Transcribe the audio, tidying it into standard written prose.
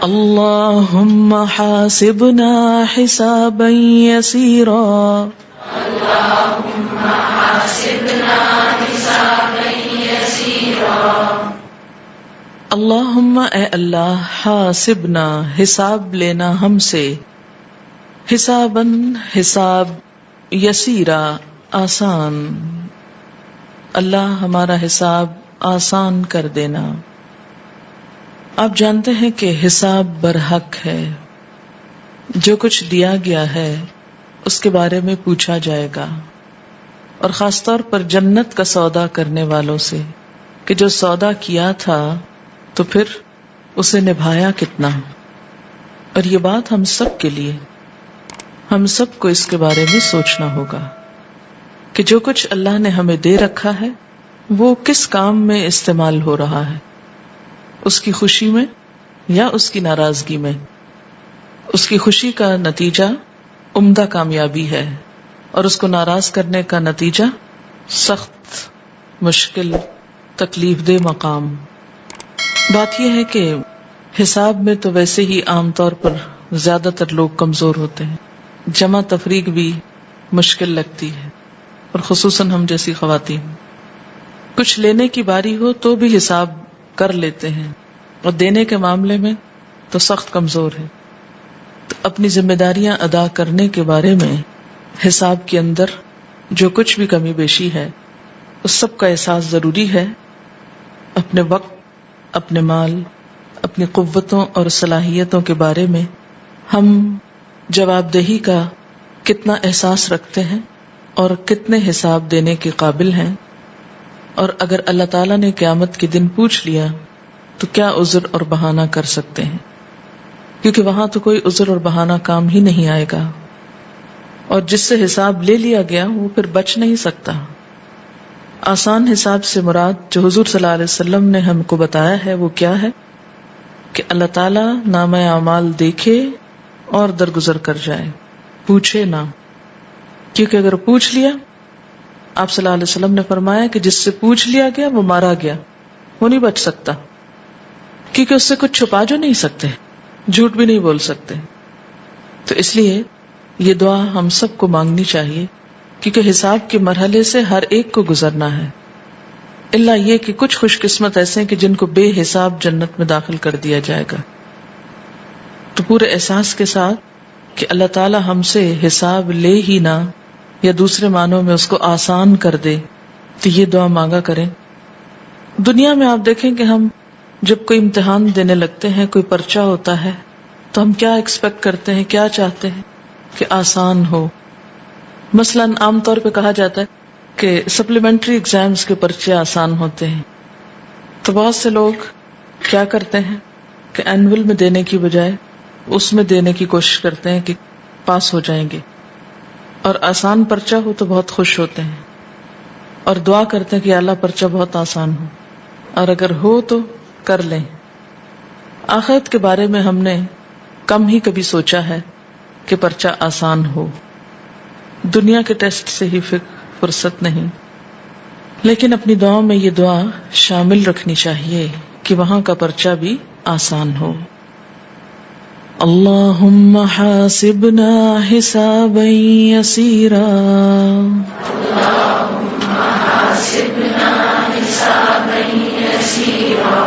اللہم حاسبنا حسابا یسیرا اللہم حاسبنا حسابا یسیرا اللہم اے اللہ حاسبنا حساب لینا ہم سے حساباً حساب یسیرا آسان اللہ ہمارا حساب آسان کر دینا. آپ جانتے ہیں کہ حساب برحق ہے. جو کچھ دیا گیا ہے اس کے بارے میں پوچھا جائے گا، اور خاص طور پر جنت کا سودا کرنے والوں سے کہ جو سودا کیا تھا تو پھر اسے نبھایا کتنا. اور یہ بات ہم سب کے لیے، ہم سب کو اس کے بارے میں سوچنا ہوگا کہ جو کچھ اللہ نے ہمیں دے رکھا ہے وہ کس کام میں استعمال ہو رہا ہے، اس کی خوشی میں یا اس کی ناراضگی میں. اس کی خوشی کا نتیجہ عمدہ کامیابی ہے، اور اس کو ناراض کرنے کا نتیجہ سخت، مشکل، تکلیف دہ مقام. بات یہ ہے کہ حساب میں تو ویسے ہی عام طور پر زیادہ تر لوگ کمزور ہوتے ہیں، جمع تفریق بھی مشکل لگتی ہے، اور خصوصاً ہم جیسی خواتین. کچھ لینے کی باری ہو تو بھی حساب کر لیتے ہیں، اور دینے کے معاملے میں تو سخت کمزور ہے. تو اپنی ذمہ داریاں ادا کرنے کے بارے میں حساب کے اندر جو کچھ بھی کمی بیشی ہے اس سب کا احساس ضروری ہے. اپنے وقت، اپنے مال، اپنی قوتوں اور صلاحیتوں کے بارے میں ہم جواب دہی کا کتنا احساس رکھتے ہیں اور کتنے حساب دینے کے قابل ہیں. اور اگر اللہ تعالیٰ نے قیامت کے دن پوچھ لیا تو کیا عذر اور بہانہ کر سکتے ہیں، کیونکہ وہاں تو کوئی عذر اور بہانہ کام ہی نہیں آئے گا، اور جس سے حساب لے لیا گیا وہ پھر بچ نہیں سکتا. آسان حساب سے مراد جو حضور صلی اللہ علیہ وسلم نے ہم کو بتایا ہے وہ کیا ہے کہ اللہ تعالیٰ نامہ اعمال دیکھے اور درگزر کر جائے، پوچھے نہ. کیونکہ اگر پوچھ لیا، آپ صلی اللہ علیہ وسلم نے فرمایا کہ جس سے پوچھ لیا گیا وہ مارا گیا، وہ نہیں بچ سکتا، کیونکہ اس سے کچھ چھپا جو نہیں سکتے، جھوٹ بھی نہیں بول سکتے. تو اس لیے یہ دعا ہم سب کو مانگنی چاہیے، کیونکہ حساب کے مرحلے سے ہر ایک کو گزرنا ہے، الا یہ کہ کچھ خوش قسمت ایسے ہیں کہ جن کو بے حساب جنت میں داخل کر دیا جائے گا. تو پورے احساس کے ساتھ کہ اللہ تعالی ہم سے حساب لے ہی نہ، یا دوسرے معنوں میں اس کو آسان کر دے، تو یہ دعا مانگا کریں. دنیا میں آپ دیکھیں کہ ہم جب کوئی امتحان دینے لگتے ہیں، کوئی پرچہ ہوتا ہے، تو ہم کیا ایکسپیکٹ کرتے ہیں، کیا چاہتے ہیں کہ آسان ہو. مثلاً عام طور پہ کہا جاتا ہے کہ سپلیمنٹری ایگزامز کے پرچے آسان ہوتے ہیں، تو بہت سے لوگ کیا کرتے ہیں کہ اینول میں دینے کی بجائے اس میں دینے کی کوشش کرتے ہیں کہ پاس ہو جائیں گے، اور آسان پرچہ ہو تو بہت خوش ہوتے ہیں اور دعا کرتے ہیں کہ اللہ پرچہ بہت آسان ہو، اور اگر ہو تو کر لیں. آخرت کے بارے میں ہم نے کم ہی کبھی سوچا ہے کہ پرچہ آسان ہو. دنیا کے ٹیسٹ سے ہی فرصت نہیں، لیکن اپنی دعاؤں میں یہ دعا شامل رکھنی چاہیے کہ وہاں کا پرچہ بھی آسان ہو. اللہم حاسبنا حسابا یسیرا اللہم